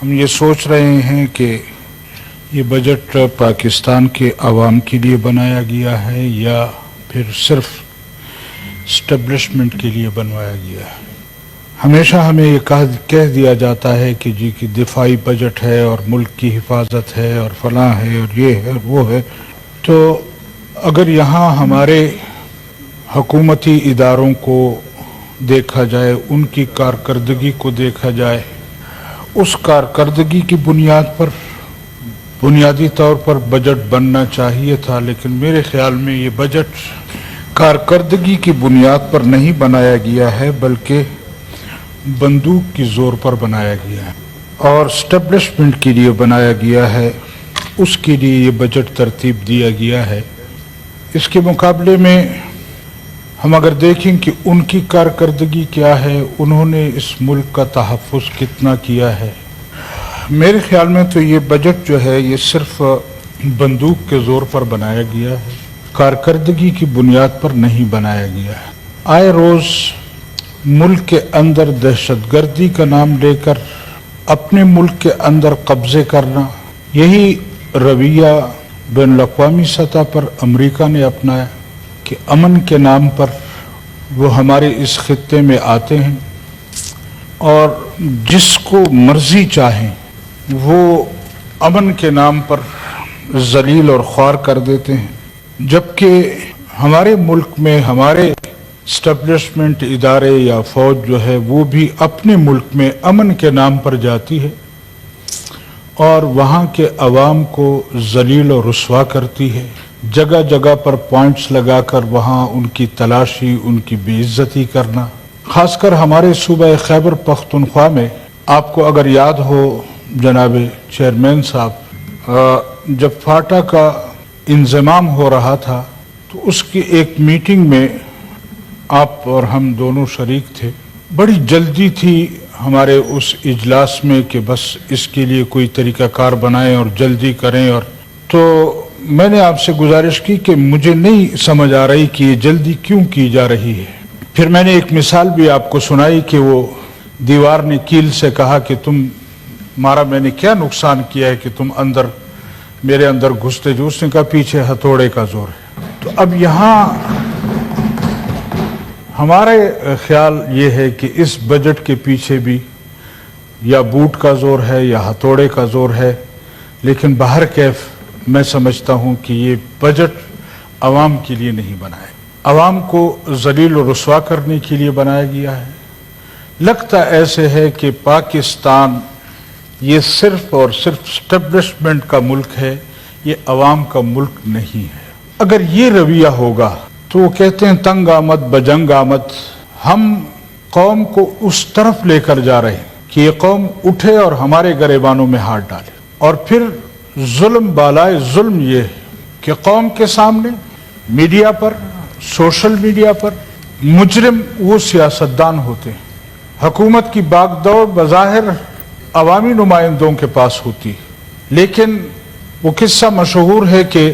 ہم یہ سوچ رہے ہیں کہ یہ بجٹ پاکستان کے عوام کے لیے بنایا گیا ہے یا پھر صرف اسٹیبلشمنٹ کے لیے بنوایا گیا ہے۔ ہمیشہ ہمیں یہ کہہ دیا جاتا ہے کہ جی کہ دفاعی بجٹ ہے اور ملک کی حفاظت ہے اور فلاں ہے اور یہ ہے اور وہ ہے، تو اگر یہاں ہمارے حکومتی اداروں کو دیکھا جائے، ان کی کارکردگی کو دیکھا جائے، اس کارکردگی کی بنیاد پر بنیادی طور پر بجٹ بننا چاہیے تھا، لیکن میرے خیال میں یہ بجٹ کارکردگی کی بنیاد پر نہیں بنایا گیا ہے بلکہ بندوق کی زور پر بنایا گیا ہے اور اسٹیبلشمنٹ کے لیے بنایا گیا ہے، اس کے لیے یہ بجٹ ترتیب دیا گیا ہے۔ اس کے مقابلے میں ہم اگر دیکھیں کہ ان کی کارکردگی کیا ہے، انہوں نے اس ملک کا تحفظ کتنا کیا ہے، میرے خیال میں تو یہ بجٹ جو ہے یہ صرف بندوق کے زور پر بنایا گیا ہے، کارکردگی کی بنیاد پر نہیں بنایا گیا ہے۔ آئے روز ملک کے اندر دہشت گردی کا نام لے کر اپنے ملک کے اندر قبضے کرنا، یہی رویہ بین الاقوامی سطح پر امریکہ نے اپنایا کہ امن کے نام پر وہ ہمارے اس خطے میں آتے ہیں اور جس کو مرضی چاہیں وہ امن کے نام پر ذلیل اور خوار کر دیتے ہیں، جبکہ ہمارے ملک میں ہمارے اسٹیبلشمنٹ ادارے یا فوج جو ہے وہ بھی اپنے ملک میں امن کے نام پر جاتی ہے اور وہاں کے عوام کو ذلیل و رسوا کرتی ہے، جگہ جگہ پر پوائنٹس لگا کر وہاں ان کی تلاشی، ان کی بے عزتی کرنا۔ خاص کر ہمارے صوبہ خیبر پختونخوا میں آپ کو اگر یاد ہو جناب چیئرمین صاحب، جب فاٹا کا انضمام ہو رہا تھا تو اس کی ایک میٹنگ میں آپ اور ہم دونوں شریک تھے۔ بڑی جلدی تھی ہمارے اس اجلاس میں کہ بس اس کے لیے کوئی طریقہ کار بنائیں اور جلدی کریں، اور تو میں نے آپ سے گزارش کی کہ مجھے نہیں سمجھ آ رہی کہ یہ جلدی کیوں کی جا رہی ہے۔ پھر میں نے ایک مثال بھی آپ کو سنائی کہ وہ دیوار نے کیل سے کہا کہ تمہارا میں نے کیا نقصان کیا ہے کہ تم میرے اندر گھستے جو، اس نے کہا پیچھے ہتھوڑے کا زور ہے۔ تو اب یہاں ہمارے خیال یہ ہے کہ اس بجٹ کے پیچھے بھی یا بوٹ کا زور ہے یا ہتھوڑے کا زور ہے، لیکن بہر کیف میں سمجھتا ہوں کہ یہ بجٹ عوام کے لیے نہیں بنایا، عوام کو ذلیل و رسوا کرنے کے لیے بنایا گیا ہے۔ لگتا ایسے ہے کہ پاکستان یہ صرف اور صرف اسٹیبلشمنٹ کا ملک ہے، یہ عوام کا ملک نہیں ہے۔ اگر یہ رویہ ہوگا تو وہ کہتے ہیں تنگ آمد بجنگ آمد، ہم قوم کو اس طرف لے کر جا رہے ہیں کہ یہ قوم اٹھے اور ہمارے گریبانوں میں ہاتھ ڈالے، اور پھر ظلم بالائے ظلم یہ ہے کہ قوم کے سامنے میڈیا پر، سوشل میڈیا پر مجرم وہ سیاستدان ہوتے ہیں۔ حکومت کی باغ دوڑ بظاہر عوامی نمائندوں کے پاس ہوتی ہے، لیکن وہ قصہ مشہور ہے کہ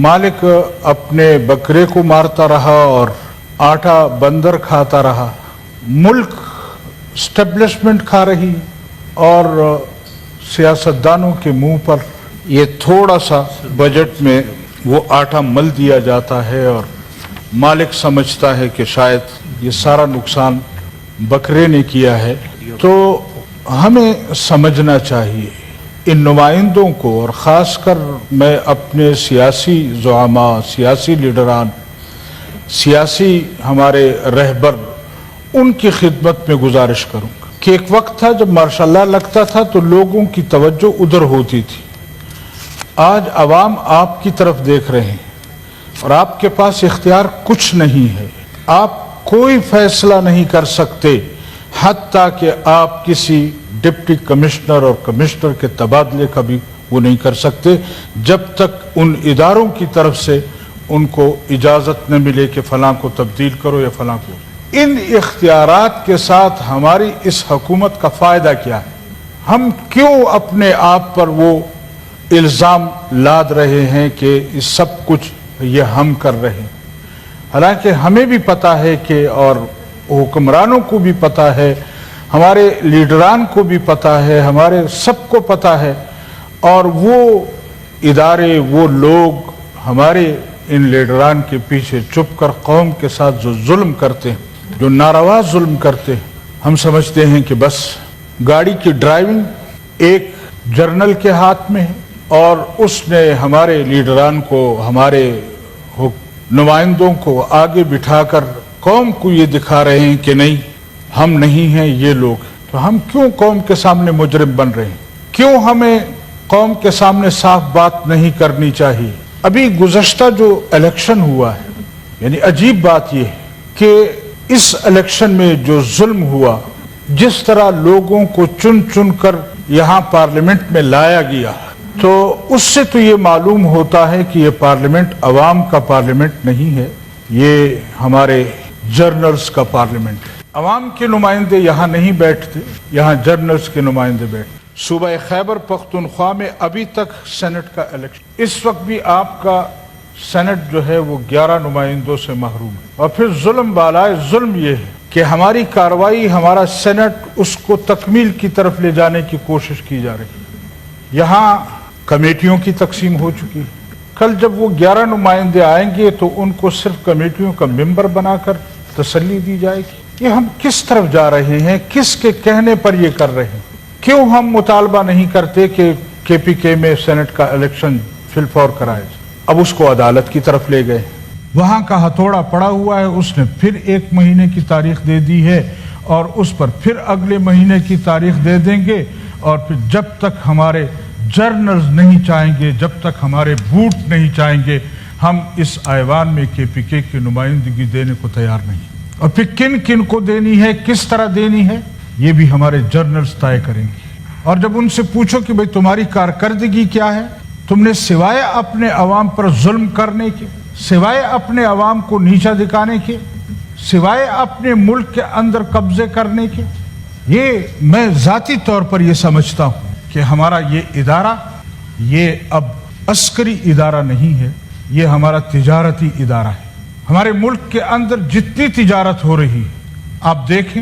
مالک اپنے بکرے کو مارتا رہا اور آٹا بندر کھاتا رہا، ملک اسٹیبلشمنٹ کھا رہی اور سیاستدانوں کے منہ پر یہ تھوڑا سا بجٹ میں وہ آٹا مل دیا جاتا ہے اور مالک سمجھتا ہے کہ شاید یہ سارا نقصان بکرے نے کیا ہے۔ تو ہمیں سمجھنا چاہیے ان نمائندوں کو، اور خاص کر میں اپنے سیاسی زعماء، سیاسی لیڈران، سیاسی ہمارے رہبر، ان کی خدمت میں گزارش کروں گا کہ ایک وقت تھا جب ماشاءاللہ لگتا تھا تو لوگوں کی توجہ ادھر ہوتی تھی، آج عوام آپ کی طرف دیکھ رہے ہیں اور آپ کے پاس اختیار کچھ نہیں ہے، آپ کوئی فیصلہ نہیں کر سکتے، حتیٰ کہ آپ کسی ڈپٹی کمشنر اور کمشنر کے تبادلے کا بھی وہ نہیں کر سکتے جب تک ان اداروں کی طرف سے ان کو اجازت نہ ملے کہ فلاں کو تبدیل کرو یا فلاں کو۔ ان اختیارات کے ساتھ ہماری اس حکومت کا فائدہ کیا ہے؟ ہم کیوں اپنے آپ پر وہ الزام لاد رہے ہیں کہ سب کچھ یہ ہم کر رہے ہیں؟ حالانکہ ہمیں بھی پتہ ہے کہ، اور حکمرانوں کو بھی پتہ ہے، ہمارے لیڈران کو بھی پتہ ہے, ہمارے سب کو پتہ ہے, اور وہ ادارے, وہ لوگ ہمارے ان لیڈران کے پیچھے چھپ کر قوم کے ساتھ جو ظلم کرتے ہیں, جو ناروا ظلم کرتے ہیں, ہم سمجھتے ہیں کہ بس گاڑی کی ڈرائیونگ ایک جرنل کے ہاتھ میں ہے اور اس نے ہمارے لیڈران کو, ہمارے نمائندوں کو آگے بٹھا کر قوم کو یہ دکھا رہے ہیں کہ نہیں ہم نہیں ہیں, یہ لوگ. تو ہم کیوں قوم کے سامنے مجرم بن رہے ہیں؟ کیوں ہمیں قوم کے سامنے صاف بات نہیں کرنی چاہیے؟ ابھی گزشتہ جو الیکشن ہوا ہے, یعنی عجیب بات یہ ہے کہ اس الیکشن میں جو ظلم ہوا, جس طرح لوگوں کو چن چن کر یہاں پارلیمنٹ میں لایا گیا, تو اس سے تو یہ معلوم ہوتا ہے کہ یہ پارلیمنٹ عوام کا پارلیمنٹ نہیں ہے, یہ ہمارے جرنلز کا پارلیمنٹ ہے. عوام کے نمائندے یہاں نہیں بیٹھتے, یہاں جرنلز کے نمائندے بیٹھتے. صوبہ خیبر پختونخوا میں ابھی تک سینٹ کا الیکشن, اس وقت بھی آپ کا سینٹ جو ہے وہ 11 نمائندوں سے محروم ہے. اور پھر ظلم بالائے ظلم یہ ہے کہ ہماری کارروائی, ہمارا سینٹ, اس کو تکمیل کی طرف لے جانے کی کوشش کی جا رہی ہے. یہاں کمیٹیوں کی تقسیم ہو چکی ہے. کل جب وہ 11 نمائندے آئیں گے تو ان کو صرف کمیٹیوں کا ممبر بنا کر تسلی دی جائے گی. یہ ہم کس طرف جا رہے ہیں؟ کس کے کہنے پر یہ کر رہے ہیں؟ کیوں ہم مطالبہ نہیں کرتے کہ کے پی کے میں سینٹ کا الیکشن فی الفور کرائے جائے؟ اب اس کو عدالت کی طرف لے گئے, وہاں کا ہتھوڑا پڑا ہوا ہے, اس نے پھر 1 مہینے کی تاریخ دے دی ہے اور اس پر پھر اگلے مہینے کی تاریخ دے دیں گے. اور پھر جب تک ہمارے جرنلز نہیں چاہیں گے, جب تک ہمارے بوٹ نہیں چاہیں گے, ہم اس ایوان میں کے پی کے کی نمائندگی دینے کو تیار نہیں. اور پھر کن کن کو دینی ہے, کس طرح دینی ہے, یہ بھی ہمارے جرنلز طے کریں گے. اور جب ان سے پوچھو کہ بھئی تمہاری کارکردگی کیا ہے, تم نے سوائے اپنے عوام پر ظلم کرنے کے, سوائے اپنے عوام کو نیچا دکھانے کے, سوائے اپنے ملک کے اندر قبضے کرنے کے, یہ میں ذاتی طور پر یہ سمجھتا ہوں کہ ہمارا یہ ادارہ یہ اب عسکری ادارہ نہیں ہے, یہ ہمارا تجارتی ادارہ ہے. ہمارے ملک کے اندر جتنی تجارت ہو رہی ہے, آپ دیکھیں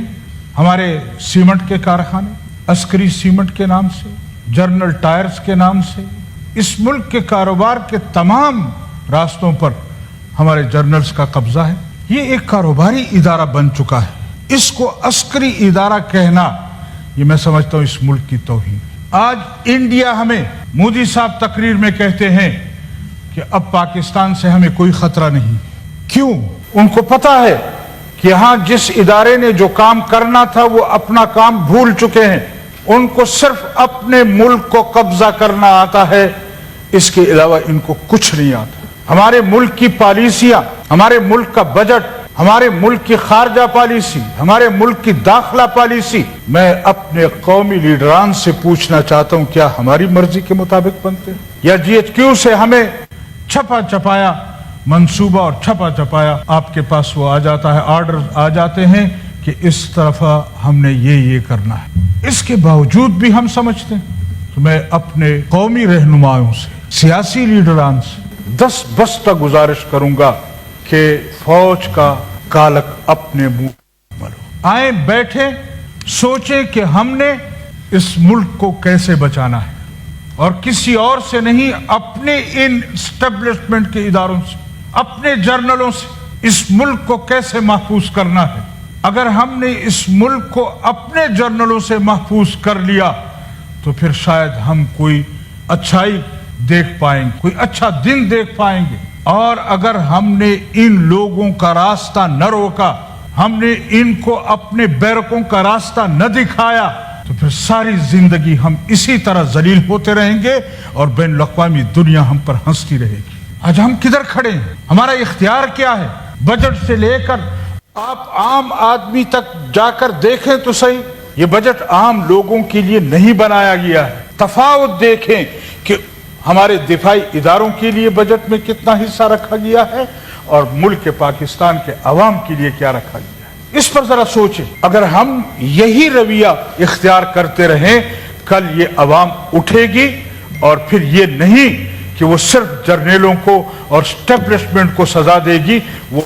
ہمارے سیمنٹ کے کارخانے, عسکری سیمنٹ کے نام سے, جرنل ٹائرز کے نام سے, اس ملک کے کاروبار کے تمام راستوں پر ہمارے جرنلز کا قبضہ ہے. یہ ایک کاروباری ادارہ بن چکا ہے. اس کو عسکری ادارہ کہنا, یہ میں سمجھتا ہوں اس ملک کی توہین. آج انڈیا, ہمیں مودی صاحب تقریر میں کہتے ہیں کہ اب پاکستان سے ہمیں کوئی خطرہ نہیں. کیوں؟ ان کو پتا ہے کہ یہاں جس ادارے نے جو کام کرنا تھا وہ اپنا کام بھول چکے ہیں. ان کو صرف اپنے ملک کو قبضہ کرنا آتا ہے, اس کے علاوہ ان کو کچھ نہیں آتا. ہمارے ملک کی پالیسیاں, ہمارے ملک کا بجٹ, ہمارے ملک کی خارجہ پالیسی, ہمارے ملک کی داخلہ پالیسی, میں اپنے قومی لیڈران سے پوچھنا چاہتا ہوں کیا ہماری مرضی کے مطابق بنتے ہیں, یا جی ایچ کیو سے ہمیں چھپا چھپایا منصوبہ اور چھپا چھپایا آپ کے پاس وہ آ جاتا ہے, آرڈر آ جاتے ہیں کہ اس طرف ہم نے یہ کرنا ہے. اس کے باوجود بھی ہم سمجھتے ہیں. تو میں اپنے قومی رہنماؤں سے, سیاسی لیڈران سے بستہ گزارش کروں گا کہ فوج کا کالک اپنے منہ ملو. آئیں بیٹھے سوچیں کہ ہم نے اس ملک کو کیسے بچانا ہے, اور کسی اور سے نہیں, اپنے ان اسٹیبلشمنٹ کے اداروں سے, اپنے جرنلوں سے اس ملک کو کیسے محفوظ کرنا ہے. اگر ہم نے اس ملک کو اپنے جرنلوں سے محفوظ کر لیا تو پھر شاید ہم کوئی اچھائی دیکھ پائیں گے, کوئی اچھا دن دیکھ پائیں گے. اور اگر ہم نے ان لوگوں کا راستہ نہ روکا, ہم نے ان کو اپنے بیرکوں کا راستہ نہ دکھایا, تو پھر ساری زندگی ہم اسی طرح ذلیل ہوتے رہیں گے اور بین الاقوامی دنیا ہم پر ہنستی رہے گی. آج ہم کدھر کھڑے ہیں, ہمارا اختیار کیا ہے؟ بجٹ سے لے کر آپ عام آدمی تک جا کر دیکھیں تو صحیح, یہ بجٹ عام لوگوں کے لیے نہیں بنایا گیا ہے. تفاوت دیکھیں کہ ہمارے دفاعی اداروں کے لیے بجٹ میں کتنا حصہ رکھا گیا ہے اور ملک پاکستان کے عوام کے لیے کیا رکھا گیا ہے. اس پر ذرا سوچیں. اگر ہم یہی رویہ اختیار کرتے رہیں, کل یہ عوام اٹھے گی, اور پھر یہ نہیں کہ وہ صرف جرنیلوں کو اور اسٹیبلشمنٹ کو سزا دے گی, وہ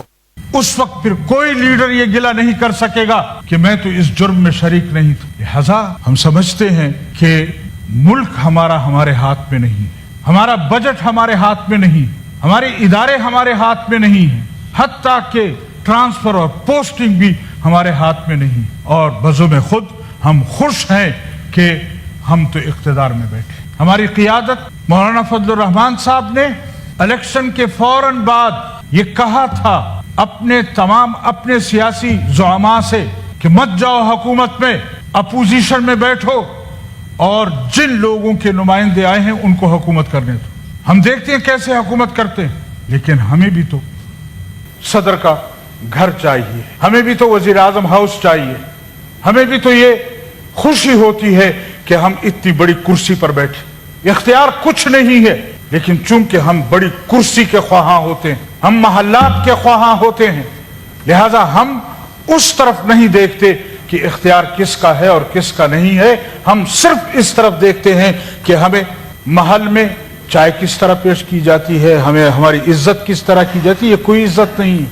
اس وقت پھر کوئی لیڈر یہ گلہ نہیں کر سکے گا کہ میں تو اس جرم میں شریک نہیں تھا. لہذا ہم سمجھتے ہیں کہ ملک ہمارے ہاتھ میں نہیں ہے, ہمارا بجٹ ہمارے ہاتھ میں نہیں, ہمارے ادارے ہمارے ہاتھ میں نہیں ہیں, حتیٰ کہ ٹرانسفر اور پوسٹنگ بھی ہمارے ہاتھ میں نہیں. اور بزم خود ہم خوش ہیں کہ ہم تو اقتدار میں بیٹھے. ہماری قیادت مولانا فضل الرحمان صاحب نے الیکشن کے فوراً بعد یہ کہا تھا اپنے سیاسی زعماء سے کہ مت جاؤ حکومت میں, اپوزیشن میں بیٹھو اور جن لوگوں کے نمائندے آئے ہیں ان کو حکومت کرنے دو. ہم دیکھتے ہیں کیسے حکومت کرتے ہیں, لیکن ہمیں بھی تو صدر کا گھر چاہیے, ہمیں بھی تو وزیر اعظم ہاؤس چاہیے, ہمیں بھی تو یہ خوشی ہوتی ہے کہ ہم اتنی بڑی کرسی پر بیٹھے. اختیار کچھ نہیں ہے, لیکن چونکہ ہم بڑی کرسی کے خواہاں ہوتے ہیں, ہم محلات کے خواہاں ہوتے ہیں, لہذا ہم اس طرف نہیں دیکھتے کہ اختیار کس کا ہے اور کس کا نہیں ہے. ہم صرف اس طرف دیکھتے ہیں کہ ہمیں محل میں چائے کس طرح پیش کی جاتی ہے, ہمیں ہماری عزت کس طرح کی جاتی ہے. یہ کوئی عزت نہیں.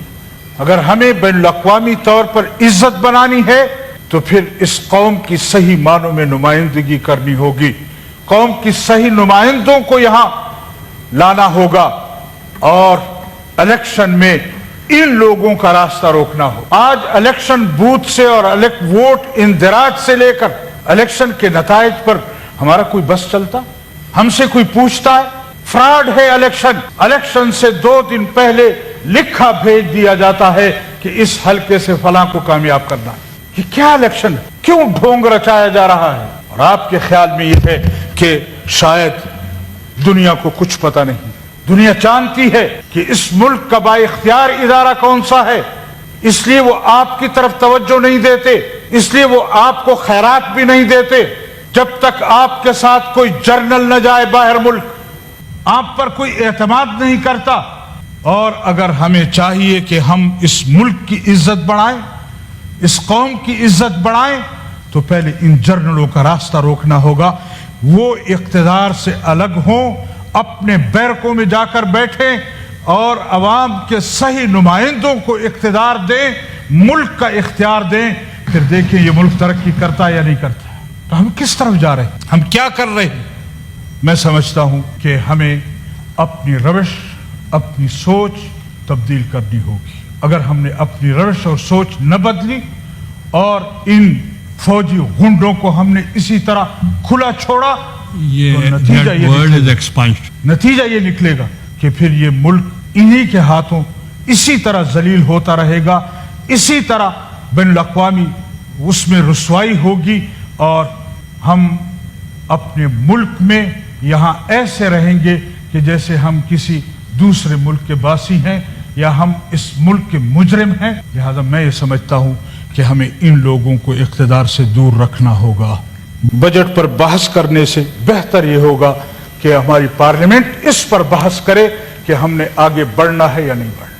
اگر ہمیں بین الاقوامی طور پر عزت بنانی ہے تو پھر اس قوم کی صحیح معنوں میں نمائندگی کرنی ہوگی, قوم کی صحیح نمائندوں کو یہاں لانا ہوگا اور الیکشن میں ان لوگوں کا راستہ روکنا ہو. آج الیکشن بوتھ سے اور ووٹ اندراج سے لے کر الیکشن کے نتائج پر ہمارا کوئی بس چلتا, ہم سے کوئی پوچھتا ہے؟ فراڈ ہے الیکشن سے 2 دن پہلے لکھا بھیج دیا جاتا ہے کہ اس حلقے سے فلاں کو کامیاب کرنا ہے. یہ کیا الیکشن ہے؟ کیوں ڈھونگ رچایا جا رہا ہے؟ اور آپ کے خیال میں یہ ہے کہ شاید دنیا کو کچھ پتہ نہیں. دنیا جانتی ہے کہ اس ملک کا با اختیار ادارہ کون سا ہے, اس لیے وہ آپ کی طرف توجہ نہیں دیتے, اس لیے وہ آپ کو خیرات بھی نہیں دیتے. جب تک آپ کے ساتھ کوئی جرنل نہ جائے باہر ملک, آپ پر کوئی اعتماد نہیں کرتا. اور اگر ہمیں چاہیے کہ ہم اس ملک کی عزت بڑھائیں, اس قوم کی عزت بڑھائیں, تو پہلے ان جرنلوں کا راستہ روکنا ہوگا. وہ اقتدار سے الگ ہوں, اپنے بیرکوں میں جا کر بیٹھیں اور عوام کے صحیح نمائندوں کو اقتدار دیں, ملک کا اختیار دیں. پھر دیکھیں یہ ملک ترقی کرتا ہے یا نہیں کرتا. تو ہم کس طرف جا رہے ہیں, ہم کیا کر رہے ہیں؟ میں سمجھتا ہوں کہ ہمیں اپنی روش, اپنی سوچ تبدیل کرنی ہوگی. اگر ہم نے اپنی روش اور سوچ نہ بدلی اور ان فوجی غنڈوں کو ہم نے اسی طرح کھلا چھوڑا, نتیجہ یہ نکلے گا کہ پھر یہ ملک انہی کے ہاتھوں اسی طرح ذلیل ہوتا رہے گا, اسی طرح بین الاقوامی اس میں رسوائی ہوگی. اور ہم اپنے ملک میں یہاں ایسے رہیں گے کہ جیسے ہم کسی دوسرے ملک کے باسی ہیں یا ہم اس ملک کے مجرم ہیں. لہذا میں یہ سمجھتا ہوں کہ ہمیں ان لوگوں کو اقتدار سے دور رکھنا ہوگا. بجٹ پر بحث کرنے سے بہتر یہ ہوگا کہ ہماری پارلیمنٹ اس پر بحث کرے کہ ہم نے آگے بڑھنا ہے یا نہیں بڑھنا.